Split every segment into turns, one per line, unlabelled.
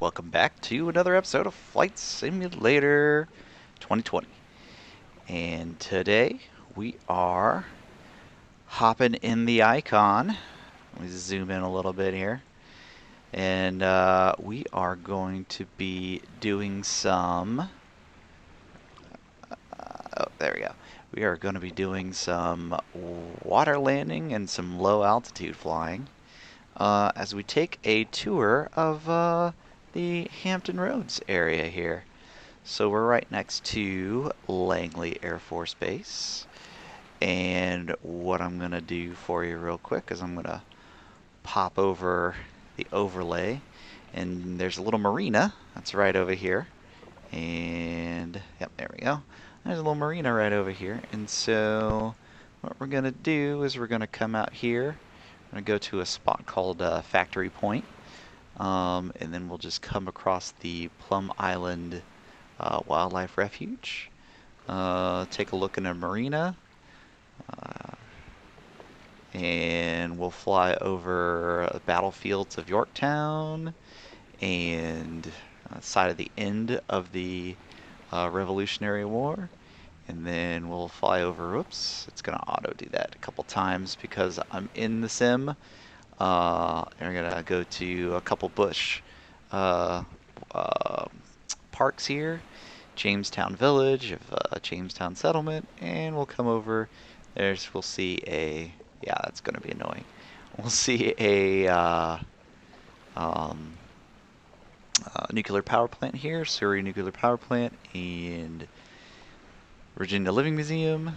welcome back to another episode of Flight Simulator 2020. And today we are hopping in the Icon. Let me zoom in a little bit here. And we are going to be doing some... oh, there we go. We are going to be doing some water landing and some low altitude flying. As we take a tour of the Hampton Roads area here. So we're right next to Langley Air Force Base. And what I'm going to do for you real quick is I'm going to pop over the overlay. And there's a little marina that's right over here. And, yep, there we go. There's a little marina right over here. And so what we're going to do is we're going to come out here. I'm going to go to a spot called Factory Point, and then we'll just come across the Plum Island Wildlife Refuge, take a look in a marina, and we'll fly over the battlefields of Yorktown and side of the end of the Revolutionary War. And then we'll fly over, whoops, it's going to auto do that a couple times because I'm in the sim. And we're going to go to a couple bush parks here. Jamestown Village, Jamestown Settlement, and we'll come over. We'll see a, yeah, that's going to be annoying. We'll see a nuclear power plant here, Surrey Nuclear Power Plant, and Virginia Living Museum,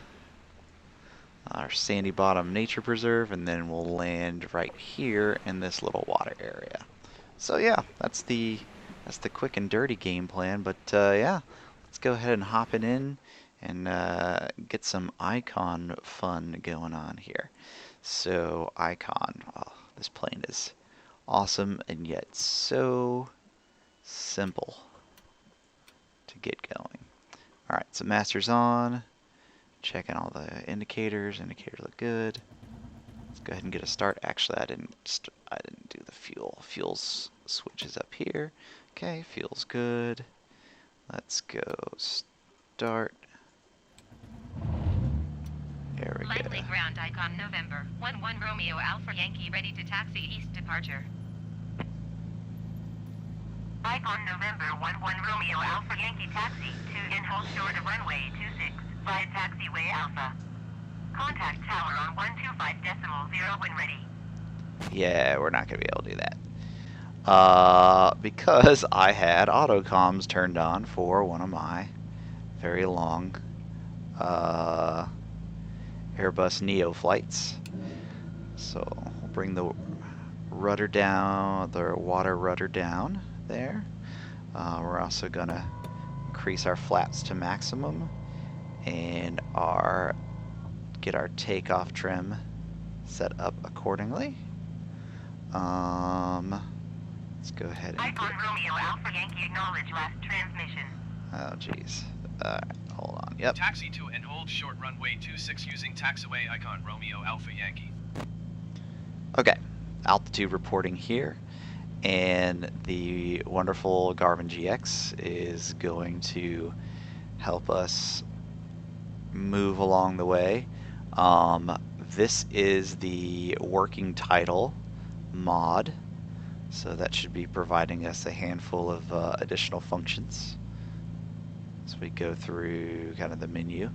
our Sandy Bottom Nature Preserve, and then we'll land right here in this little water area. So yeah, that's the quick and dirty game plan. But yeah, let's go ahead and hop it in and get some Icon fun going on here. So Icon, oh, this plane is awesome and yet so simple to get going. Alright, so master's on. Checking all the indicators. Indicators look good. Let's go ahead and get a start. Actually, I didn't do the fuel. Fuel's switches up here. Okay, fuel's good. Let's go start. There we go.
Langley ground Icon November 11 Romeo Alpha Yankee ready to taxi east departure. Icon November 11 Romeo Alpha Yankee taxi to and hold short of runway 26 via taxiway Alpha. Contact tower on 125.0 when ready.
Yeah, we're not going to be able to do that. Because I had autocoms turned on for one of my very long Airbus Neo flights. So we'll bring the rudder down, the water rudder down there. We're also gonna increase our flaps to maximum and get our takeoff trim set up accordingly. Let's go ahead and
Icon Romeo Alpha Yankee acknowledge last transmission.
oh geez. Hold on. Yep.
Taxi to and hold short runway 26 using taxiway Icon Romeo Alpha Yankee.
Okay. Altitude reporting here. And the wonderful Garmin GX is going to help us move along the way. This is the working title mod, so that should be providing us a handful of additional functions as we go through kind of the menu.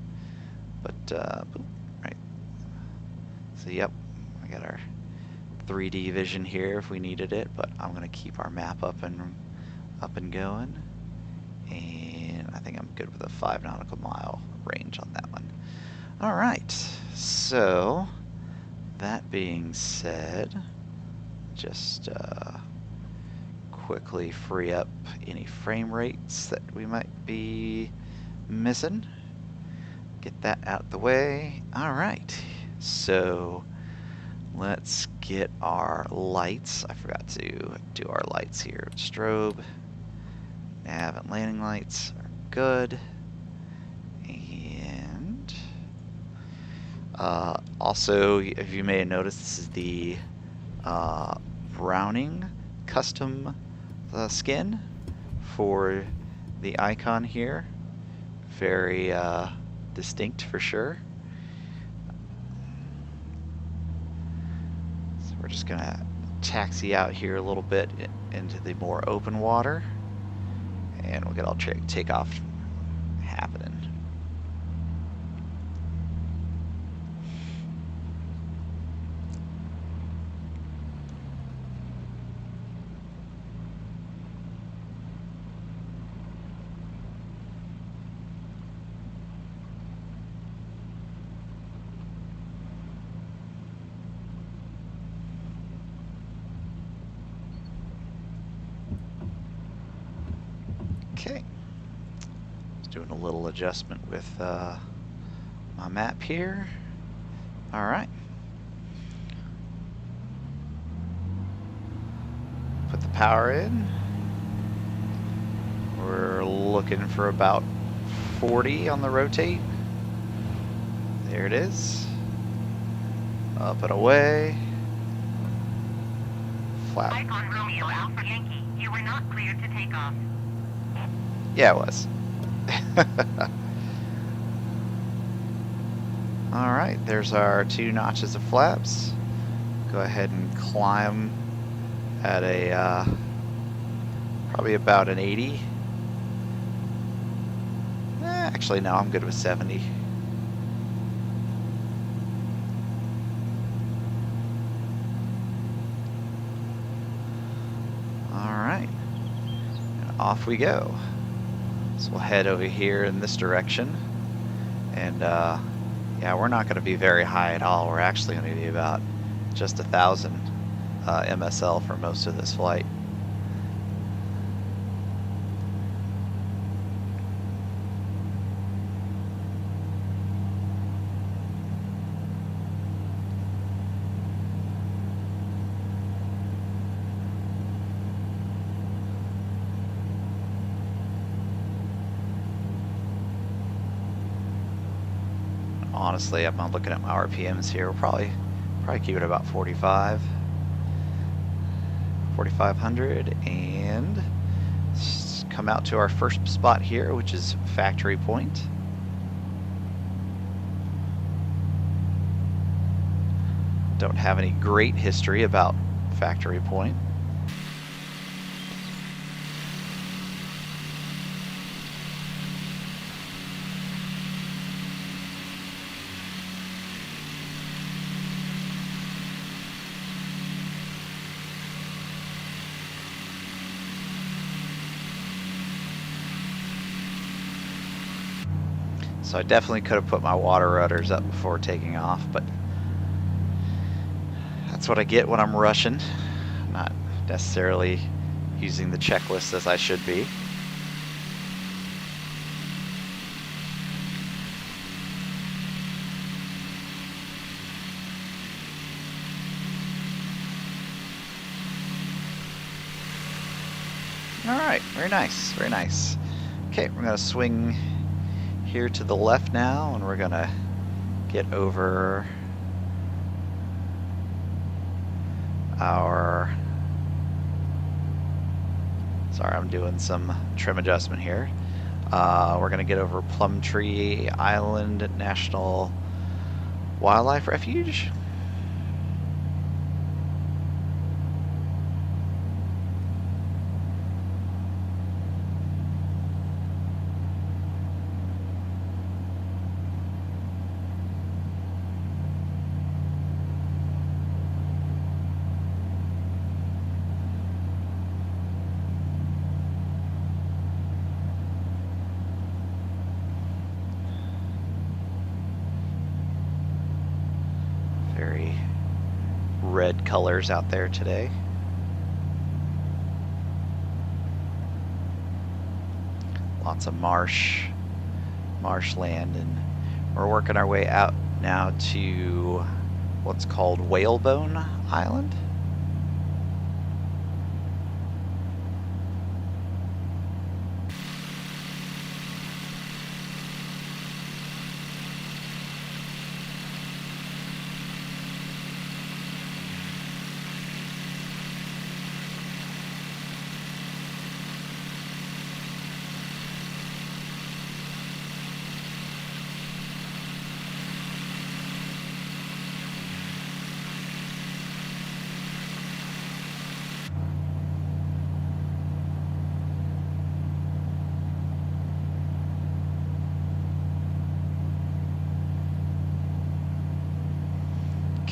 But boop, right. So yep, I got our 3D vision here if we needed it, but I'm going to keep our map up and going, and I think I'm good with a 5 nautical mile range on that one. Alright, so that being said, just quickly free up any frame rates that we might be missing, get that out the way. Alright, so let's get our lights. I forgot to do our lights here. Strobe, nav, and landing lights are good. And also, if you may have noticed, this is the Browning custom skin for the icon here. Very distinct for sure. So we're just gonna taxi out here a little bit into the more open water, and we'll get all takeoff happening. Okay, just doing a little adjustment with my map here. All right. Put the power in. We're looking for about 40 on the rotate. There it is. Up and away. Flap.
Icon Romeo Alpha Yankee, you were not cleared to take off.
Yeah, it was. Alright, there's our 2 notches of flaps. Go ahead and climb at a probably about an 80. Actually, no, I'm good with 70. Alright, and off we go. So we'll head over here in this direction, and yeah, we're not going to be very high at all. We're actually going to be about just 1,000 MSL for most of this flight. Honestly, I'm not looking at my RPMs here. We'll probably keep it about 4,500, and come out to our first spot here, which is Factory Point. Don't have any great history about Factory Point. So I definitely could have put my water rudders up before taking off, but that's what I get when I'm rushing. I'm not necessarily using the checklist as I should be. All right, very nice, very nice. Okay, we're gonna swing here to the left now, and we're gonna get over our, sorry, I'm doing some trim adjustment here. We're gonna get over Plumtree Island National Wildlife Refuge. Very red colors out there today. Lots of marshland, and we're working our way out now to what's called Whalebone Island.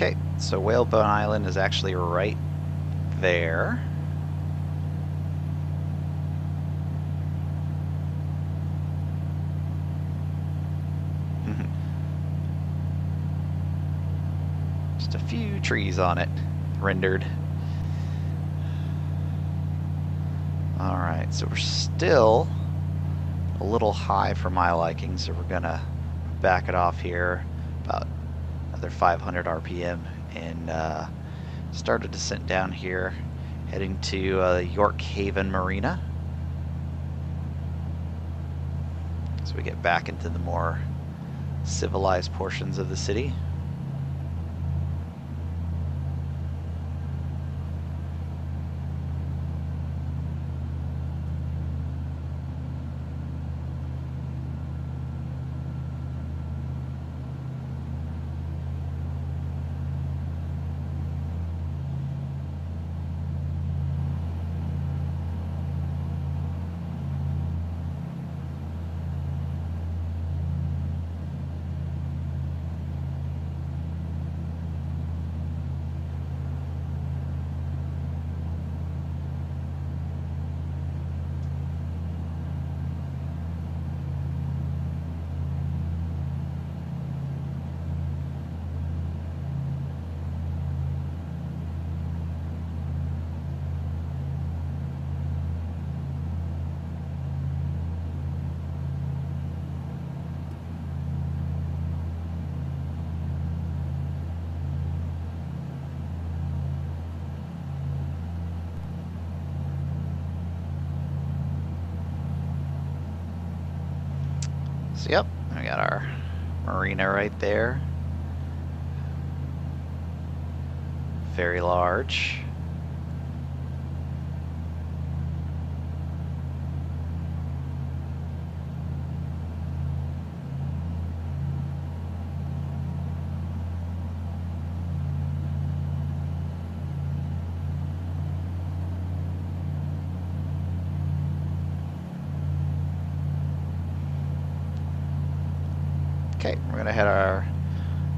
Okay, so Whalebone Island is actually right there. Just a few trees on it, rendered. Alright, so we're still a little high for my liking, so we're gonna back it off here about another 500 RPM and start a descent down here, heading to York Haven Marina. So we get back into the more civilized portions of the city. So yep, we got our marina right there. Very large. Okay, we're gonna head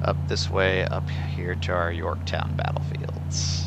up this way up here to our Yorktown battlefields.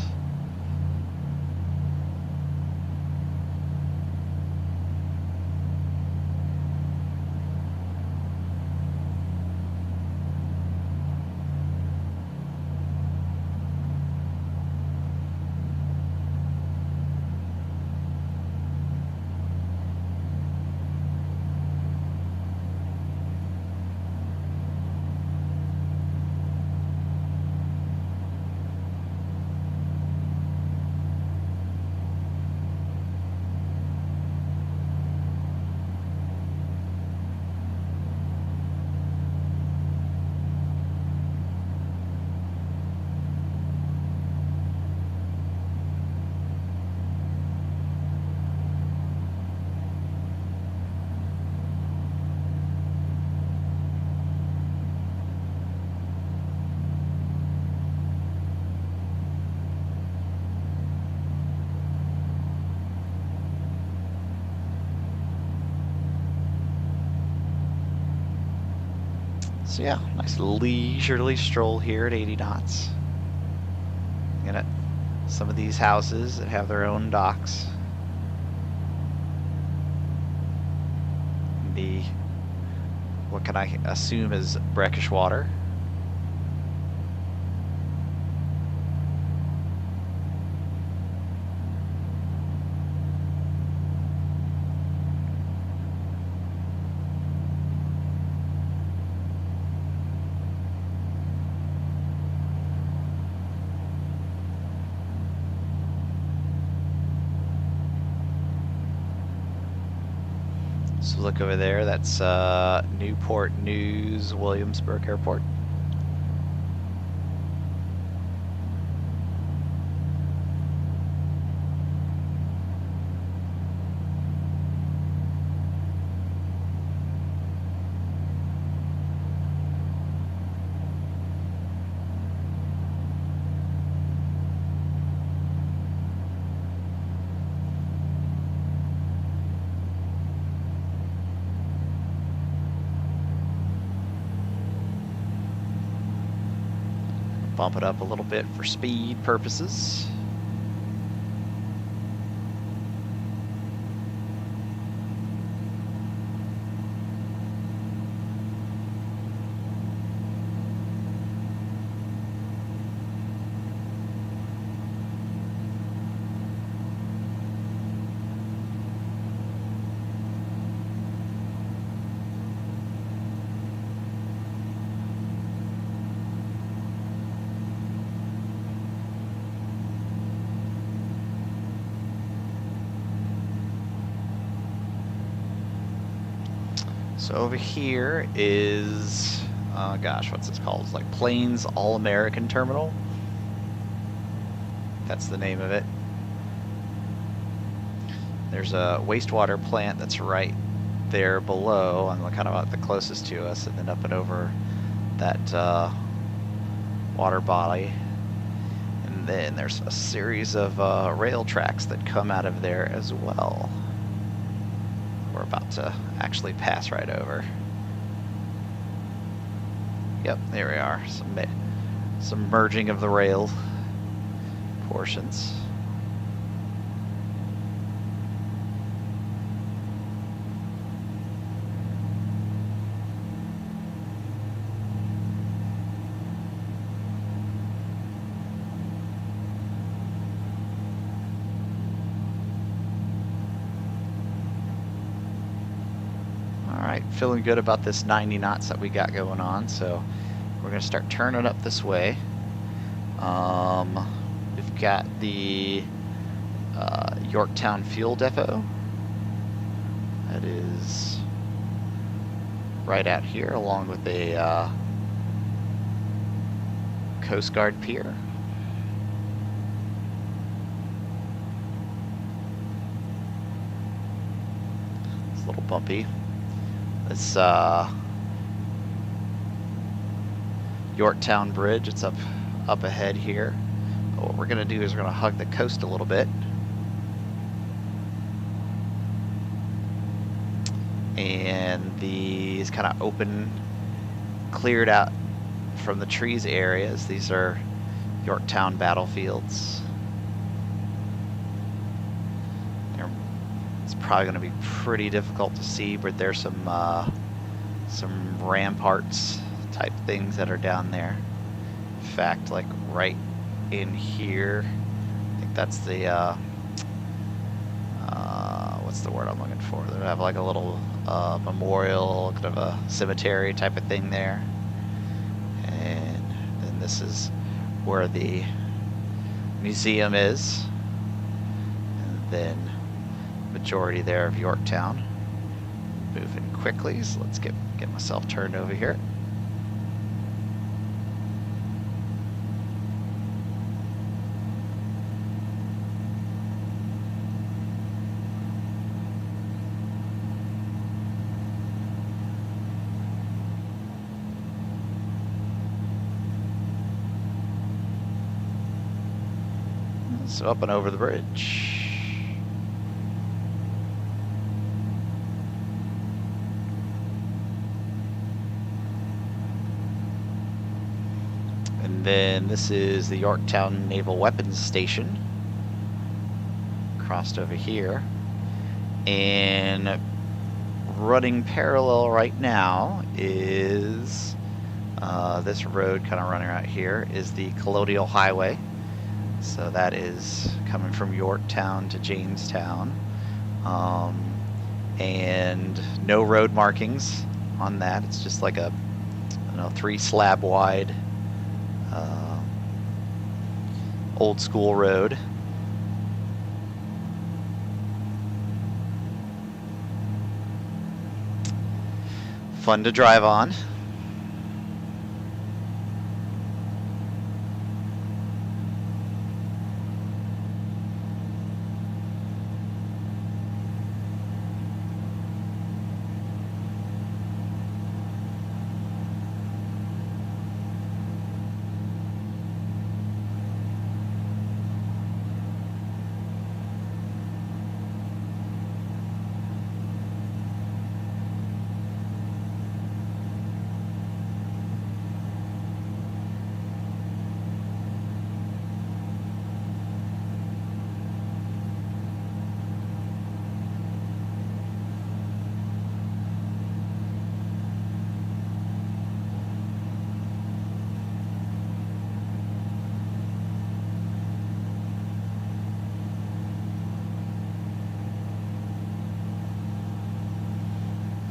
So yeah, nice leisurely stroll here at 80 knots. Looking at some of these houses that have their own docks. The, what can I assume is brackish water. So look over there, that's Newport News Williamsburg Airport. bump it up a little bit for speed purposes. So over here is, gosh, what's it called? It's like Plains All-American Terminal. That's the name of it. There's a wastewater plant that's right there below, and kind of about the closest to us, and then up and over that water body. And then there's a series of rail tracks that come out of there as well. We're about to actually pass right over. Yep, there we are. Some merging of the rail portions. Feeling good about this 90 knots that we got going on, so we're going to start turning up this way. We've got the Yorktown Fuel Depot. That is right out here, along with a Coast Guard pier. It's a little bumpy. This Yorktown Bridge, it's up ahead here. But what we're going to do is we're going to hug the coast a little bit. And these kind of open, cleared out from the trees areas. These are Yorktown battlefields. It's probably going to be pretty difficult to see, but there's some ramparts type things that are down there. In fact, like right in here, I think that's the what's the word I'm looking for? They have like a little memorial, kind of a cemetery type of thing there. And then this is where the museum is. And then majority there of Yorktown. Moving quickly, so let's get myself turned over here. So up and over the bridge. And then this is the Yorktown Naval Weapons Station. Crossed over here. And running parallel right now is this road kind of running right here is the Colonial Highway. So that is coming from Yorktown to Jamestown. And no road markings on that. It's just like a 3 slab wide old school road. Fun to drive on.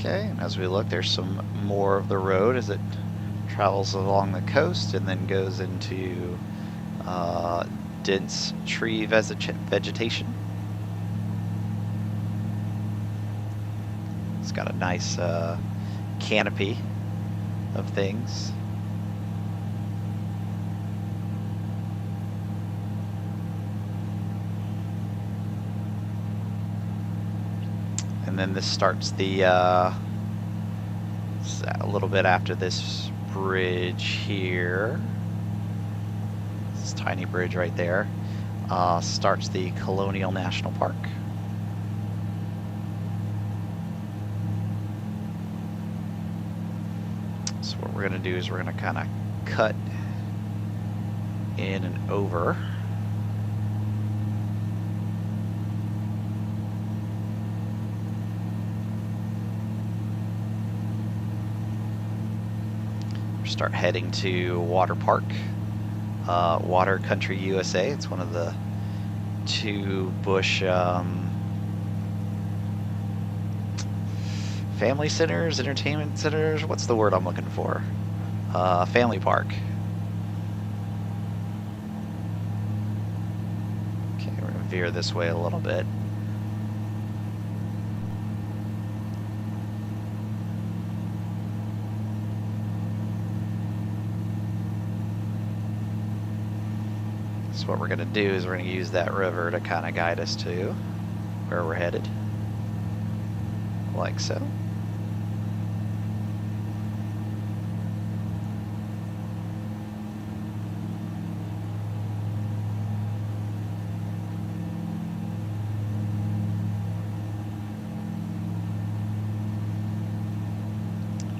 Okay, and as we look, there's some more of the road as it travels along the coast and then goes into dense tree vegetation. It's got a nice canopy of things. And then this starts the, a little bit after this bridge here. This tiny bridge right there. Starts the Colonial National Park. So what we're gonna do is we're gonna kind of cut in and over. Start heading to Water Park, Water Country USA. It's one of the two Bush family centers, entertainment centers. What's the word I'm looking for? Family park. Okay, we're gonna veer this way a little bit. So what we're going to do is we're going to use that river to kind of guide us to where we're headed, like so.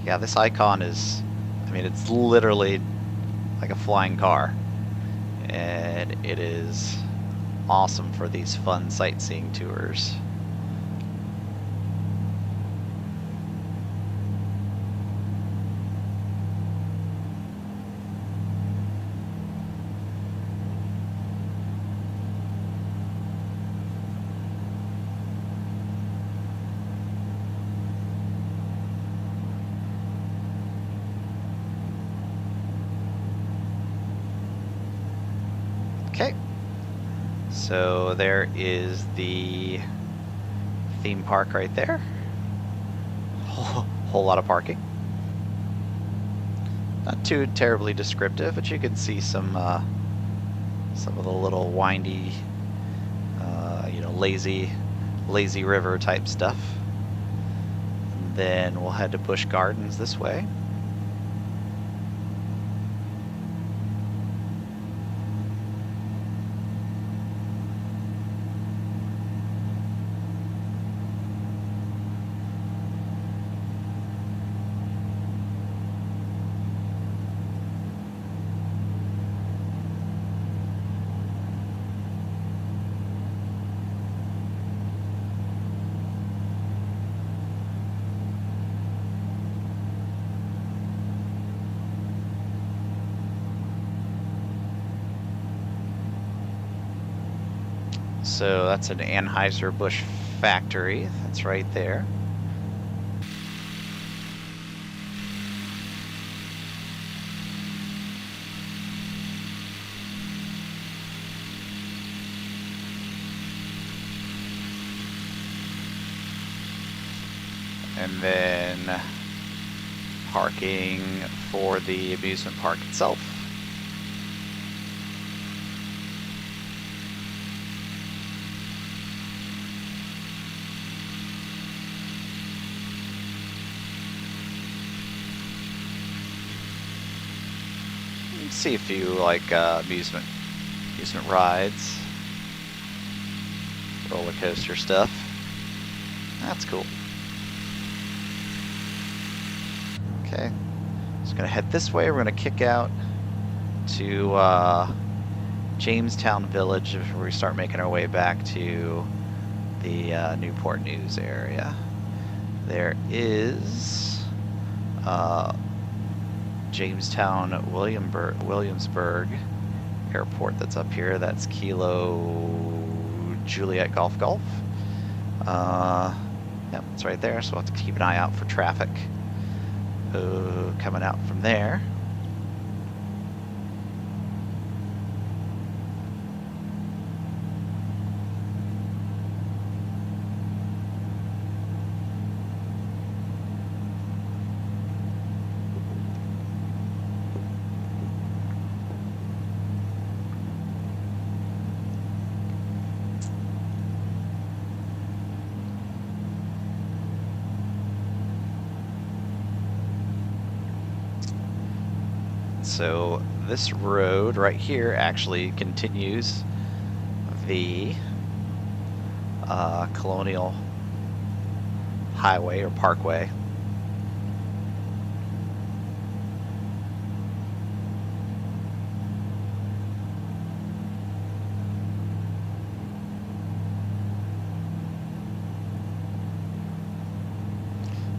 Yeah, this icon is, I mean, it's literally like a flying car. And it is awesome for these fun sightseeing tours. Okay, so there is the theme park right there. Whole lot of parking. Not too terribly descriptive, but you can see some of the little windy, you know, lazy river type stuff. And then we'll head to Busch Gardens this way. So that's an Anheuser-Busch factory. That's right there. And then parking for the amusement park itself. See a few like amusement rides, roller coaster stuff. That's cool. Okay, just gonna head this way. We're gonna kick out to Jamestown Village before we start making our way back to the Newport News area. There is Jamestown Williamsburg Airport that's up here. That's Kilo Juliet Golf. Yep, it's right there, so we'll have to keep an eye out for traffic coming out from there. So this road right here actually continues the Colonial Highway or Parkway.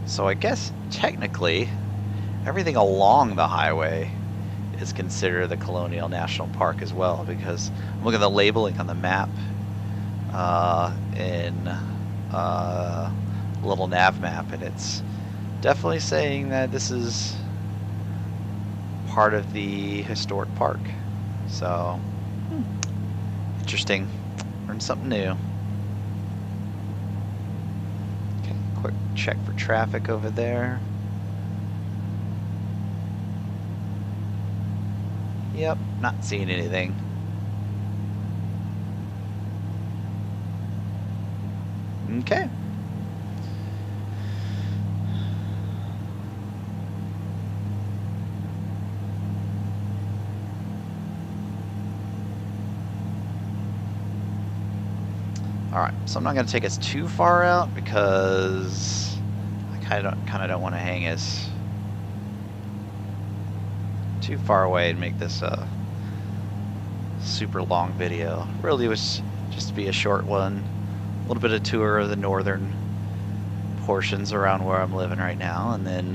So I guess technically everything along the highway is considered the Colonial National Park as well, because look at the labeling on the map in little nav map, and it's definitely saying that this is part of the historic park. So interesting, learned something new. Okay, quick check for traffic over there. Yep, not seeing anything. Okay. Alright, so I'm not going to take us too far out because I kind of don't want to hang us too far away and make this a super long video. Really was just to be a short one, a little bit of tour of the northern portions around where I'm living right now, and then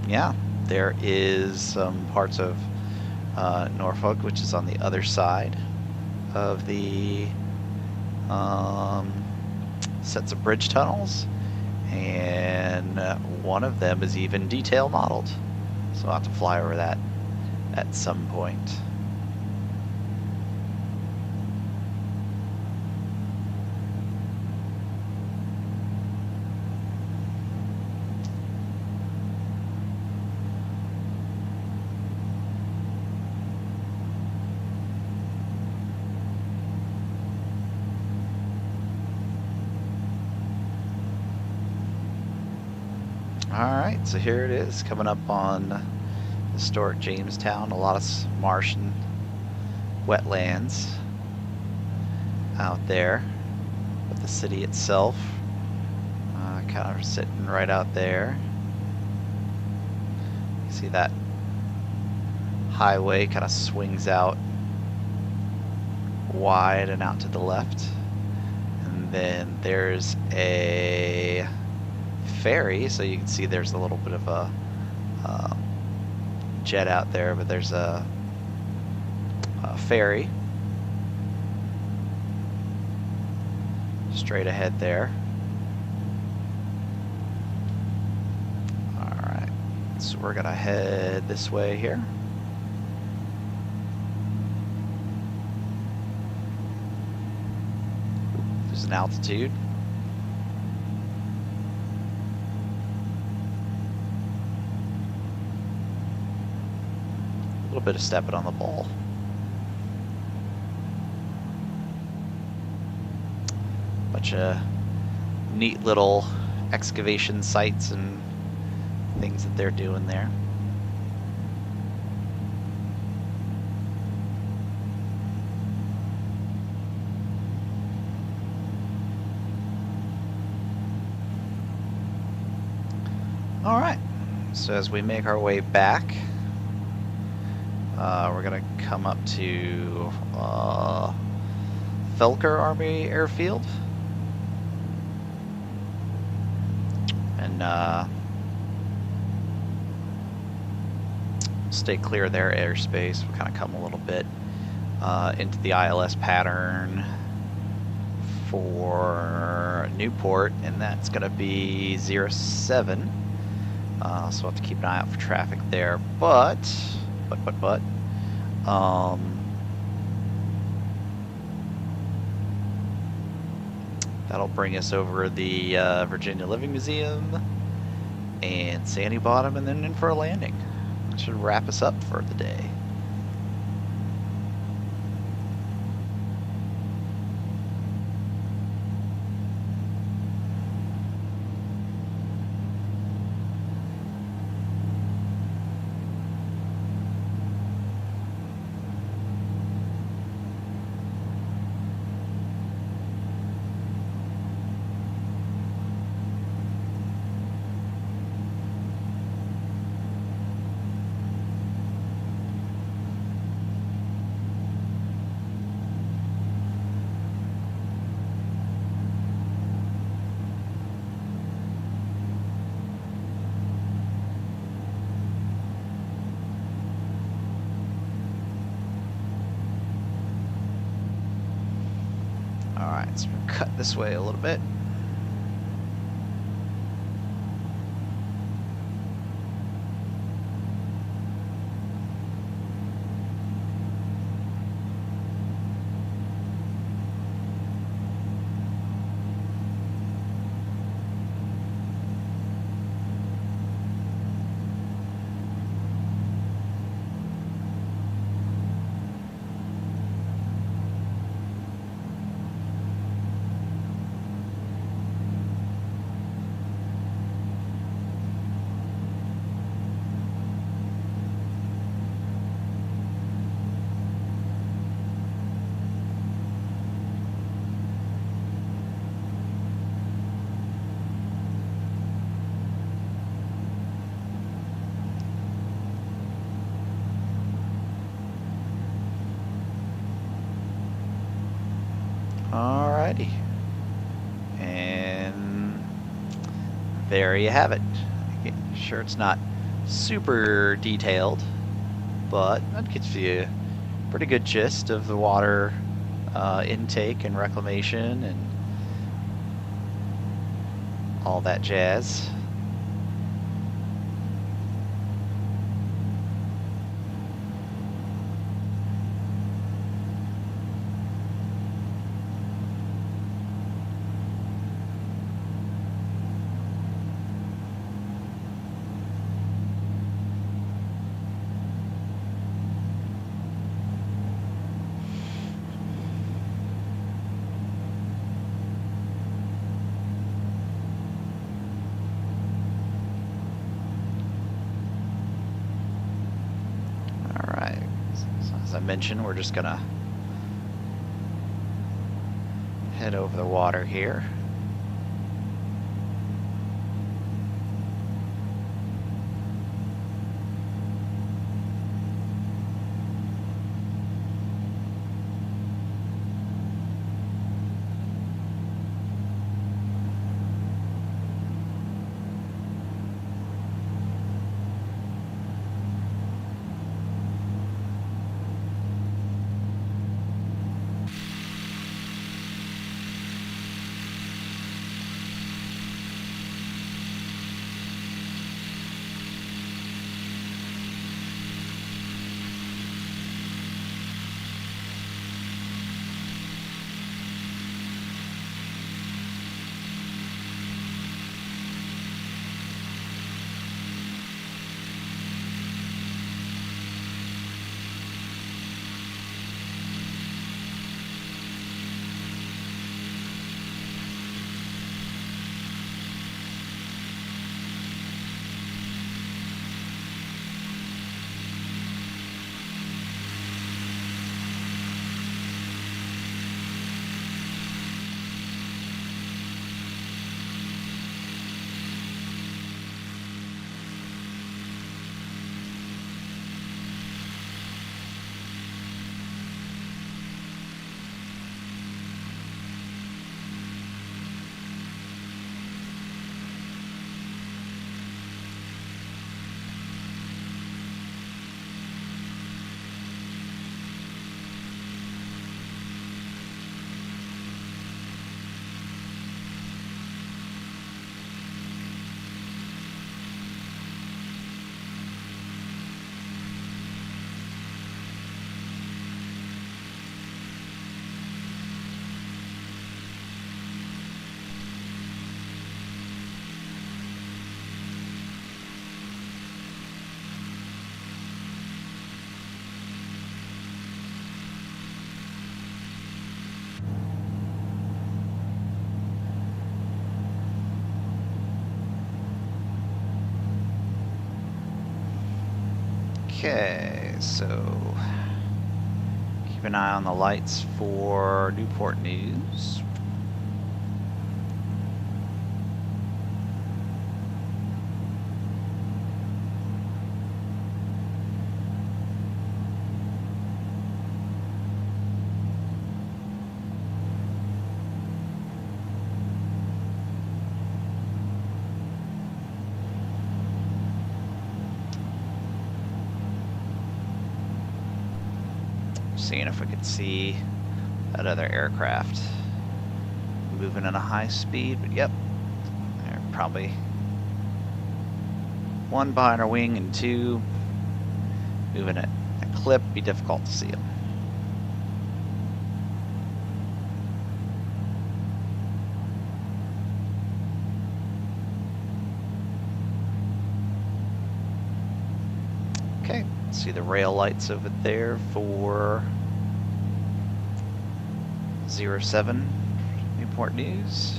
yeah, there is some parts of Norfolk which is on the other side of the sets of bridge tunnels, and one of them is even detail modeled. So I'll have to fly over that at some point. Alright, so here it is, coming up on historic Jamestown. A lot of marsh and wetlands out there, but the city itself kind of sitting right out there. You see that highway kind of swings out wide and out to the left, and then there's a ferry, so you can see there's a little bit of a jet out there, but there's a ferry straight ahead there. Alright, so we're gonna head this way here. There's an altitude. A little bit of stepping on the ball. Bunch of neat little excavation sites and things that they're doing there. All right, so as we make our way back, we're gonna come up to Felker Army Airfield, and stay clear of their airspace. We'll kind of come a little bit into the ILS pattern for Newport, and that's going to be 07. So we'll have to keep an eye out for traffic there. But, that'll bring us over the Virginia Living Museum and Sandy Bottom, and then in for a landing. That should wrap us up for the day. Alright, so we'll cut this way a little bit. Alrighty. And there you have it. Sure, it's not super detailed, but that gets you a pretty good gist of the water intake and reclamation and all that jazz. I mentioned, we're just gonna head over the water here. Okay, so keep an eye on the lights for Newport News. Seeing if we could see that other aircraft moving at a high speed, but yep, they're probably one behind our wing and two moving at a clip. Be difficult to see them. Okay, see the rail lights over there for 07 Newport News.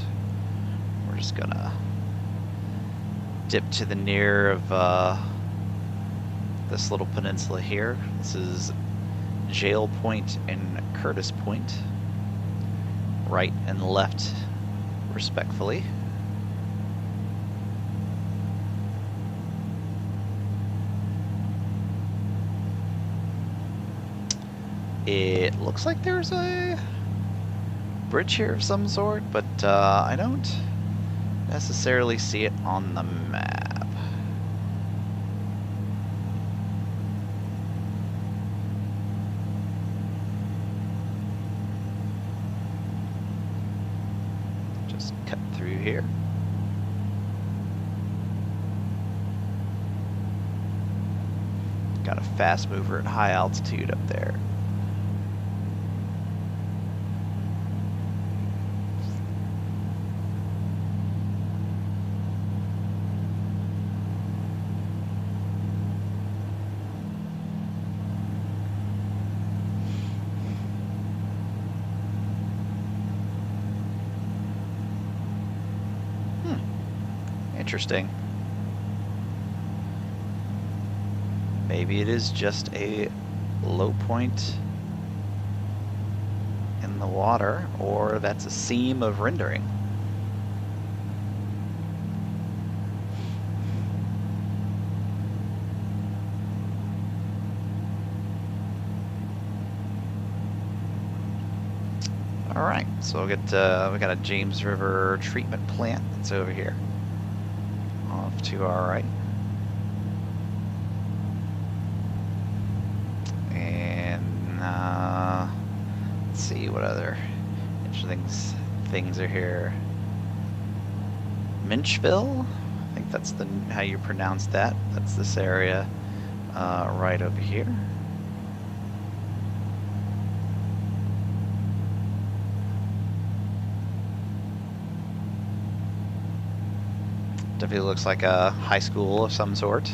We're just gonna dip to the near of this little peninsula here. This is Jail Point and Curtis Point, right and left respectfully. It looks like there's a bridge here of some sort, but I don't necessarily see it on the map. Just cut through here. Got a fast mover at high altitude up there. Interesting. Maybe it is just a low point in the water, or that's a seam of rendering. All right, so we'll get we got a James River treatment plant that's over here, off to our right. And let's see what other interesting things are here. Minchville, I think that's how you pronounce that. That's this area right over here. Definitely looks like a high school of some sort.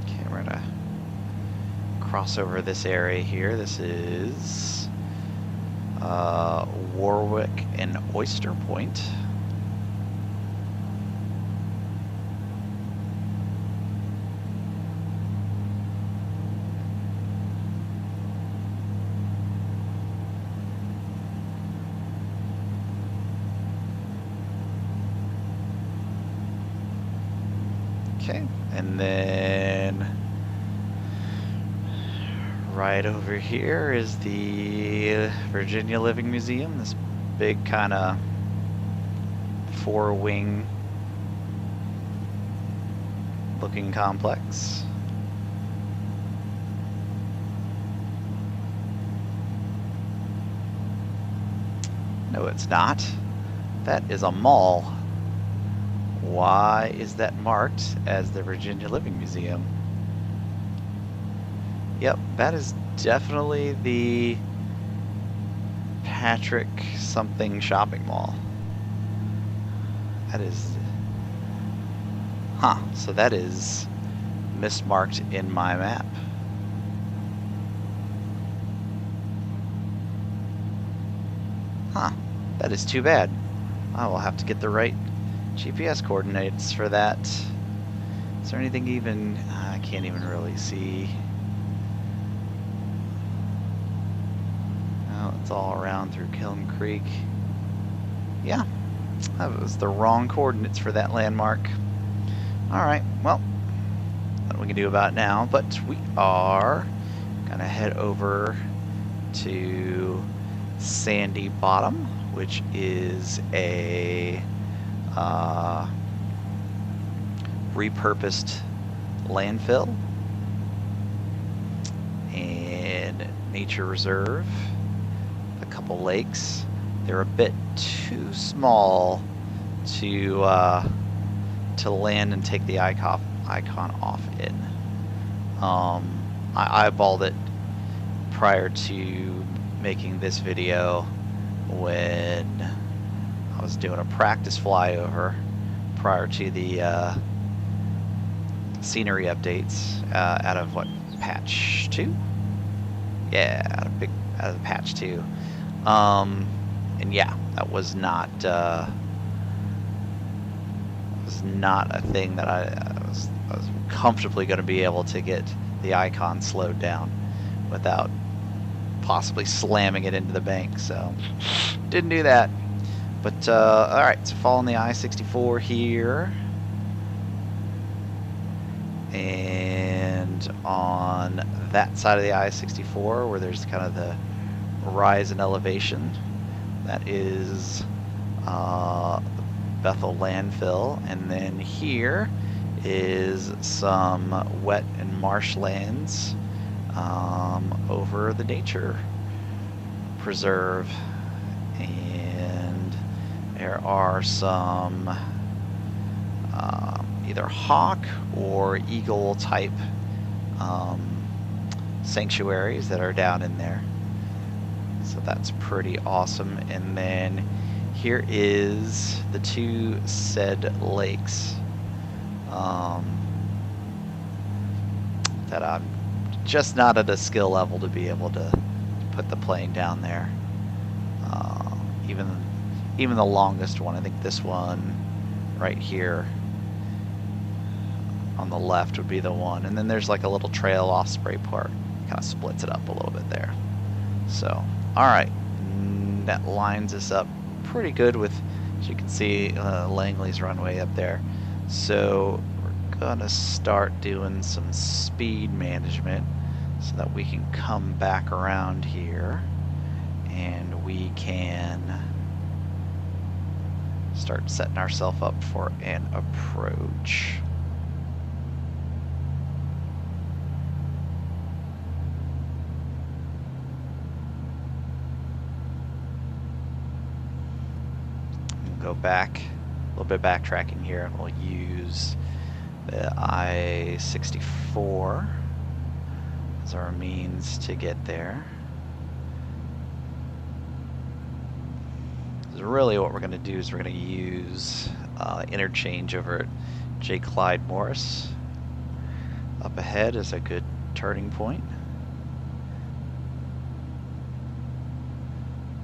Okay, we're gonna cross over this area here. This is Warwick and Oyster Point. Okay, and then right over here is the Virginia Living Museum, this big kind of four-wing looking complex. No, it's not. That is a mall. Why is that marked as the Virginia Living Museum? Yep, that is definitely the Patrick something shopping mall. That is... Huh, so that is mismarked in my map. Huh, that is too bad. I will have to get the right GPS coordinates for that. Is there anything even? I can't even really see. Oh, it's all around through Kiln Creek. Yeah, that was the wrong coordinates for that landmark. Alright, well, what we can do about it now, but we are gonna head over to Sandy Bottom, which is a repurposed landfill and nature reserve, a couple lakes. They're a bit too small to land and take the icon off in. I eyeballed it prior to making this video when I was doing a practice flyover prior to the scenery updates out of what, patch 2? Yeah, out of patch 2. And yeah, that was not a thing that I was comfortably going to be able to get the icon slowed down without possibly slamming it into the bank, so didn't do that. But alright, so following the I-64 here, and on that side of the I-64 where there's kind of the rise in elevation, that is the Bethel landfill, and then here is some wet and marshlands over the nature preserve, and there are some either hawk or eagle type sanctuaries that are down in there. So that's pretty awesome. And then here is the two said lakes that I'm just not at a skill level to be able to put the plane down there. Even the longest one, I think this one right here on the left would be the one. And then there's like a little trail off Spray Park, kind of splits it up a little bit there. So, alright, that lines us up pretty good with, as you can see, Langley's runway up there. So we're gonna start doing some speed management so that we can come back around here and we can start setting ourselves up for an approach. Go back, a little bit of backtracking here, and we'll use the I-64 as our means to get there. So really what we're going to do is we're going to use interchange over at J. Clyde Morris. Up ahead is a good turning point.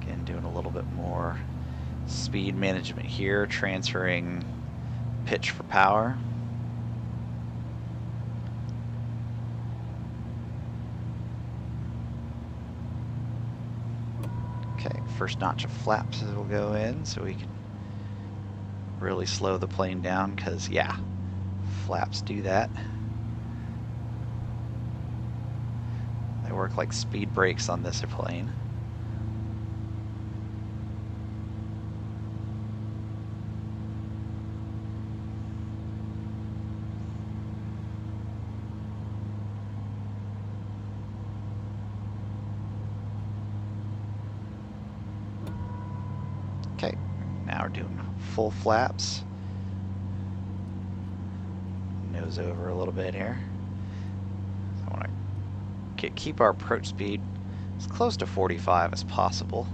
Again, doing a little bit more speed management here, transferring pitch for power. Okay, first notch of flaps will go in so we can really slow the plane down, because yeah, flaps do that. They work like speed brakes on this plane. Okay, now we're doing full flaps. Nose over a little bit here. I want to keep our approach speed as close to 45 as possible.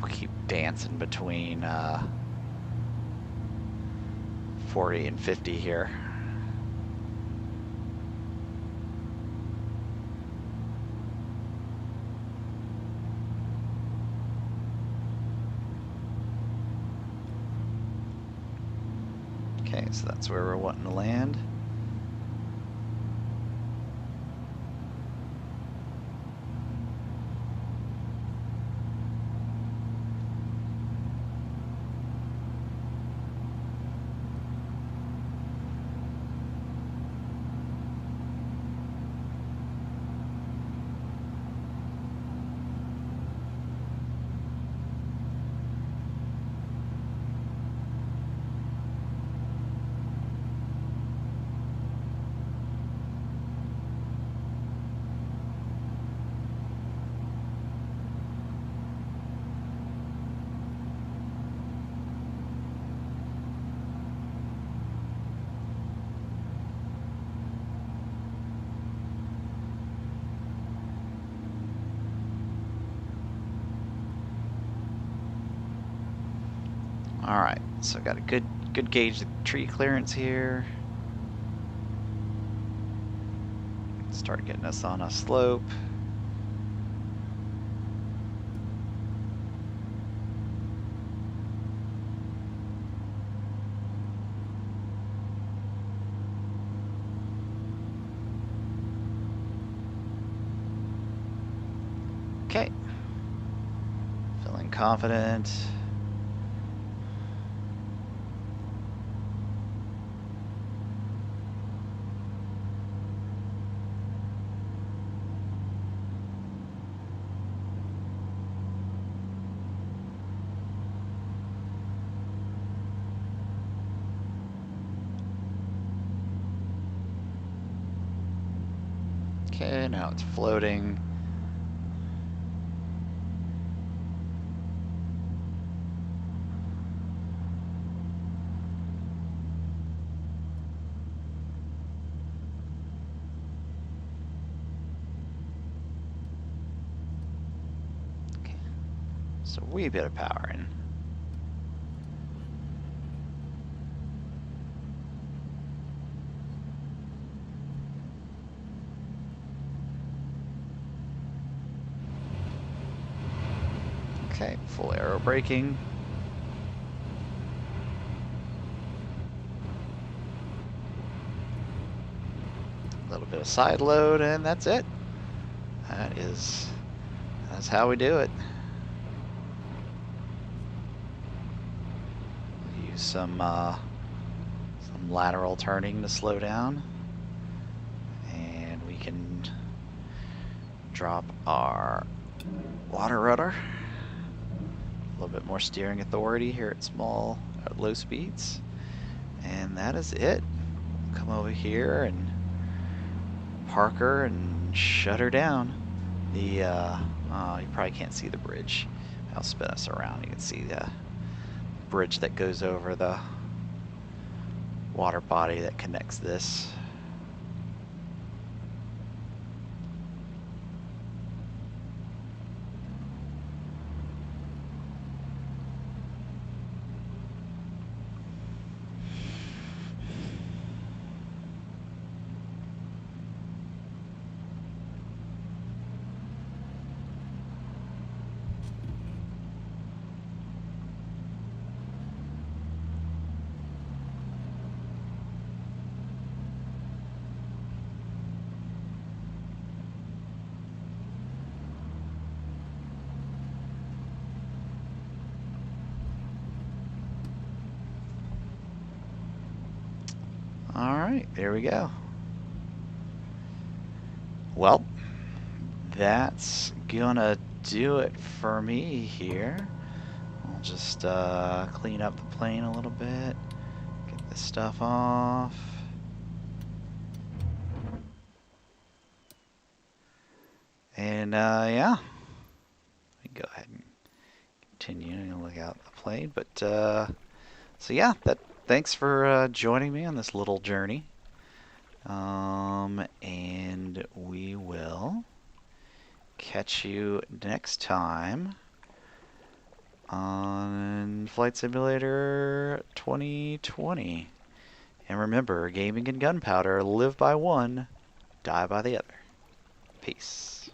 keep dancing between 40 and 50 here. Okay, so that's where we're wanting to land. Alright, so got a good gauge of tree clearance here. Start getting us on a slope. Okay. Feeling confident. Okay, now it's floating. Okay, so a wee bit of power in. Okay, full aero braking. A little bit of side load, and that's it. That's how we do it. Use some lateral turning to slow down, and we can drop our water rudder. A little bit more steering authority here at low speeds, and that is it. Come over here and park her and shut her down. You probably can't see the bridge. I'll spin us around. You can see the bridge that goes over the water body that connects this. Alright, there we go. Well, that's gonna do it for me here. I'll just clean up the plane a little bit, get this stuff off. And yeah, we can go ahead and continue and look out the plane. But so yeah, thanks for joining me on this little journey. And we will catch you next time on Flight Simulator 2020. And remember, gaming and gunpowder live by one, die by the other. Peace.